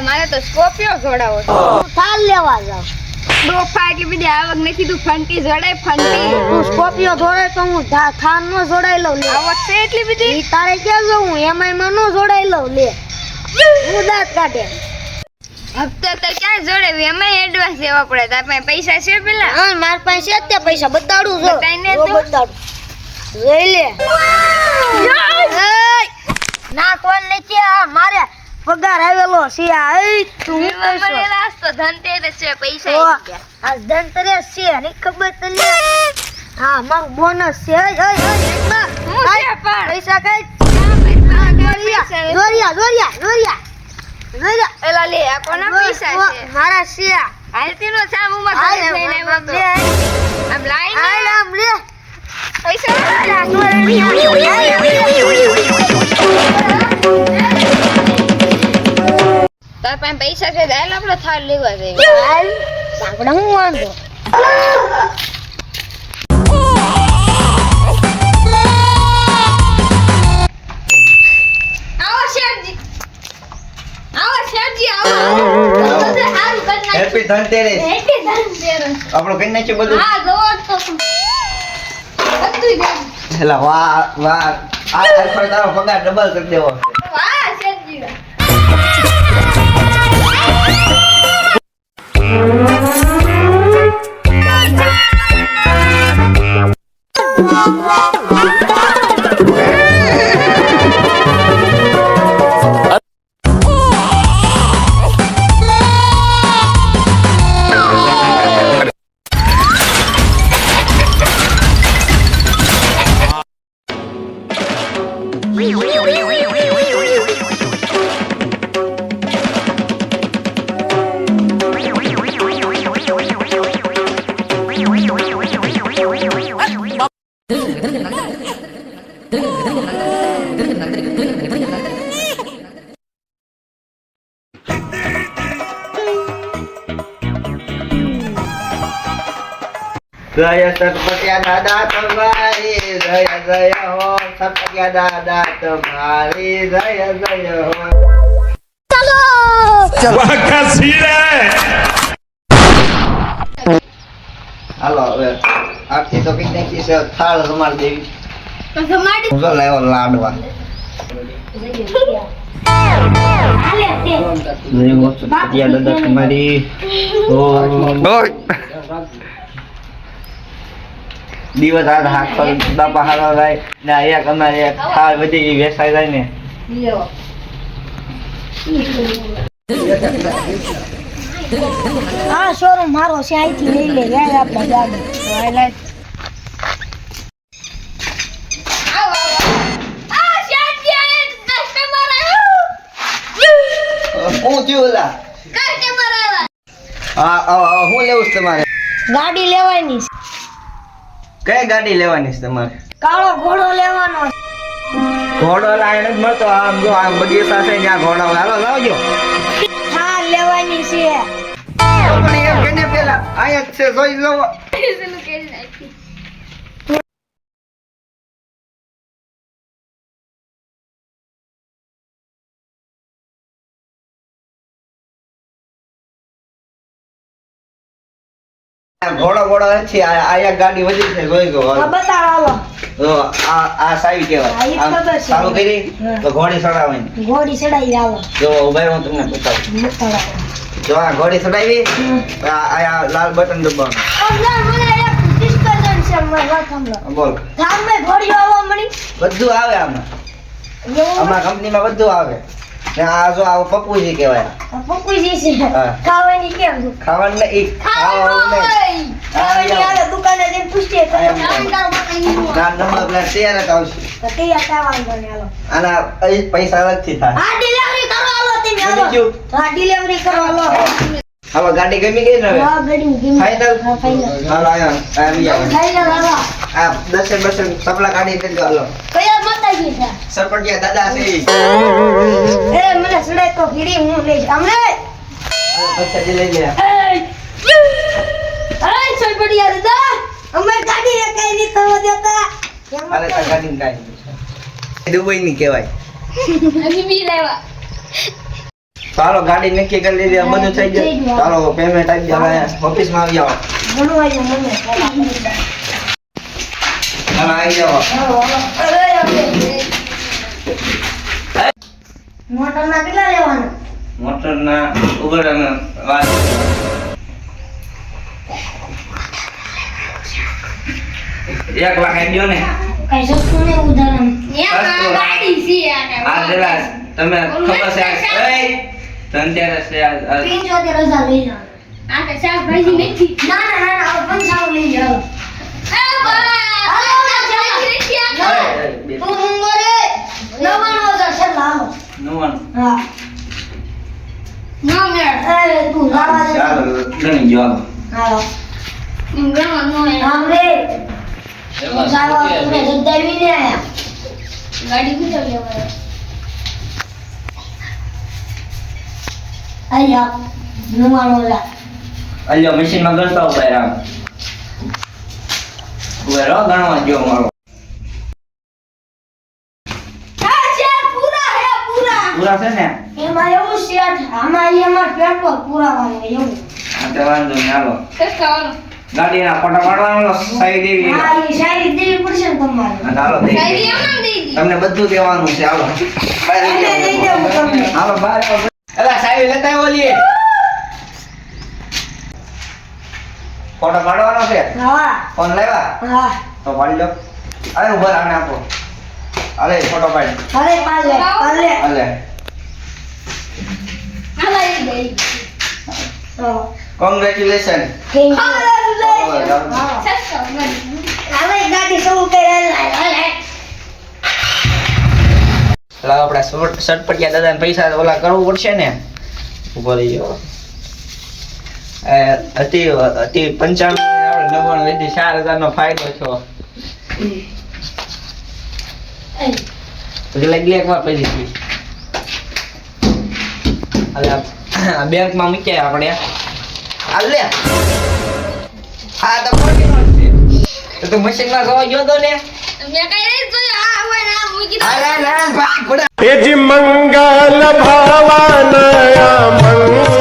મારે તો સ્કોર્પિયો જોડાવો છે થાર લેવા જાવ ડોફા એટલે બધી આવક નથી તું ફંટી જોડાય ફંટી તું સ્કોર્પિયો જોડાય તો હું થાર નો જોડાઈ લઉં લે આવક છે એટલી બધી ઈ તારે ક્યાં જવું એમાંય માં નો જોડાઈ લઉં લે હું દાંત કાઢે હપ્તા તો ક્યાં જોડાવી એમાં એડવાન્સ દેવા પડે તાર પાસે પૈસા છે પેલા હા માર પાસે છે તે પૈસા બતાડું જો બતાઈને જો તો. બતાડું જોઈ લે એય! ના કોણ નથી આ મારે પગાર આવેલો છે આ એય તું હું મને કરશો લાસ તો ધનતેરસ છે પૈસા ઓ, આવી ગયા આ ધનતેરસ છે ને ખબર તને હા મારું બોનસ છે એય એય એય માં, હું છે પણ પૈસા કઈ પૈસા જોરિયા જોરિયા જોરિયા જોરિયા એલા લે આ કોના પૈસા છે મારા છે હાલતી નો સામ ઉમર હાલ ઘરે થઈને આવ્યો તો. લે આમ લાઈન હાલ આમ લે પૈસા તાર પાસે પૈસા છે હાલ આપણે થાળ લેવા જઈએ હાલ સાંભળો હું વાંધો આવો શેઠજી આવો શેઠજી આવો તો હારું કરી નાખ હેપી ધનતેરસ હેપી ધનતેરસ આપણું કઈ નાખ્યું બધું હા જોવો તો બધું દે એલા વાહ વાહ આ ફરી તારો પગાર ડબલ કરી દેવો વાહ શેઠજી જય સરપટિયા દાદા તમારી જય જય હો સરપટિયા દાદા તમારી જય જય હો वाह क्या सीन है હાલો હવે આખી તો કઈ નાખી છે થાળ તમારે દેવી તો સમાડી હું તો લાવ્યો લાડવા હાલે તે જય હો સરપટિયા દાદા તમારી દિવસ રાત હાથ પર બાપા હારો જાય ને એક અમારે એક થાળ બધી વેસાઈ જાય ને લ્યો હા શોરૂમ મારો છે અહીંથી લઈ લે યાર આપણે ગાડી આવો આ શેઠજી આ કસ્ટમર આવ્યો હું થયું ઓલા કસ્ટમર આવ્યા હું લેવું છે તમારે ગાડી લેવાની છે કઈ ગાડી લેવાની છે તમારે કાળો ઘોડો લેવાનો છે. ઘોડો લાઈને જ મળતો આમ જો આ બગીચા છે ત્યાં ઘોડો હાલો લાવજો થાર લેવાની છે પણ એમ કેને પેલા આયા જ છે જોઈ લો પેલું કેરી નાખી ઘોડો ઘોડો છે આયા ગાડી વધી છે જોઈ ગયો હા, બતાવો તો આ સાવી હા, ઈ કહેવાય ખબર છે. સારું કરી તો ઘોડી ચડાવવાની ઘોડી ચડાવી આવો જો ઉભા હું તમને બતાવું બતાવો જો આ ઘોડી ચડાવી આ લાલ બટન દબાવવાનું અમને મને એક ડિસ્કશન છે મારા વાત સાંભળો બોલ થામે ઘોડી આવવા મળી બધું આવે આમાં એવું અમારા કંપનીમાં બધું આવે ને આ જો આ પપ્પુજી કહેવાય પપ્પુજી છે હા. ખાવાની કેમ છે ખાવાનું નહીં ખાવાનું નહીં ખાવાની આવે દુકાને જઈને પૂછીએ તો આયા તમને ના નંબર પ્લેટ તૈયાર જ આવશે તો તૈયાર થવાનું બને હાલો આના પૈસા અલગથી થાય હા ડિલિવરી કરો હાલો તમે હાલો બીજું? હા ડિલિવરી કરો હાલો હાલો ગાડી ગમી ગઈ ને હવે હા ગડી ગમી ફાઇનલ હા ફાઇનલ હાલો આવી જાવ ફાઇનલ હાલો આ દર્શન બર્શન સપલા કાઢી દેજો હાલો કયા માતાજી છે સરપંચિયા દાદા છે ઈ. એ મને સડાય તો ઘીડી હું લઈશ અમને પૈસા લઈ લે અરે છોડપડિયા દાદા અમે ગાડી કઈ નહીં થવા દેતા અરે તા ગાડી કાઢી દુબઈ ની કહેવાય હજી બી લેવા ચાલો ગાડી નક્કી કરી લીધી બધું થઈ ગયું ચાલો પેમેન્ટ આવી જાય ઓફિસમાં આવી જાઓ ઘણું આવ્યું મને ચાલો આવી જાઓ મોટરના કેટલા લેવાના મોટરના ઉભર અમે વાત 1 લાખ આપી દો ને કઈ સસ્તું નહીં ઉધારણ એમાં ગાડી છે આને. આ જરા તમે ખબર છે એ ધનતેરસ છે આ 75,000 લઈ જાઓ આ તો શાકભાજી નથી. ના ના ના ના 55 લઈ જાઓ એ બા, શાકભાજી નથી આને. તું મૂંગો રે 99,000 છે લાવો નુવાન હા ના મેળ. એ તું લાવા દે ચાલો ગણી જો હાલો ગણવા નો હે. રામ રે જાવા તું જદાવી ને આયા ગાડી કુછો લેવા. આયા 99,000 અલ્યો મશીનમાં ગણતા ઉભા રામ ઉભા રહો ગણવા જો મારો આ ચાર પૂરા હે પૂરા. પૂરા છે ને એમાં એવું છે આમાં એમાં પેટ્રોલ પુરાવાનું એવું આ તો વાંધો નહીં હાલો કસ્કાવાનો. ગાડીના ફોટા પાડવાનો સાઈ દેવી હા એ શાયરી દેવી પડશે ને તમારે હાલો દઈ દે. સાહેબ આમ દઈ દી. તમને બધું દેવાનું છે હાલો બહાર લઈ એને દઈ જાઓ. દેવું તમને હાલો બહાર આવો. એલા સાહેબ લેતા આવો લીએ ફોટો પાડવાનો છે હા ફોન લાવ્યા હા તો પાડી લો અરે ઉભા આને આપો અરે ફોટો પાડ અરે પાલે પાલે અલે આ લઈ દઈ. કોંગ્રેચ્યુલેશન થેન્ક યુ સસ્તો ગણ. હવે ગાડી શરૂ કરી એટલે આપણે સટપટિયા દાદાને પૈસા ઓલા કરવું પડશે ને ઉભો રહી ગયો અતિ 95 આપણે 99 લીધી 4,000 નો ફાયદો થયો તો લાગી એકવાર પૈસા અલે બેંકમાં મૂક્યા આપણે અલે હા તો મોટી નોટ છે તો મશીનમાં જોવા ગયો તો ને મેં કઈ નહીં જોયું. આ હોય ને આ મૂકી દો. અરે ના ભાગ એ જી મંગલ ભવન મંગલ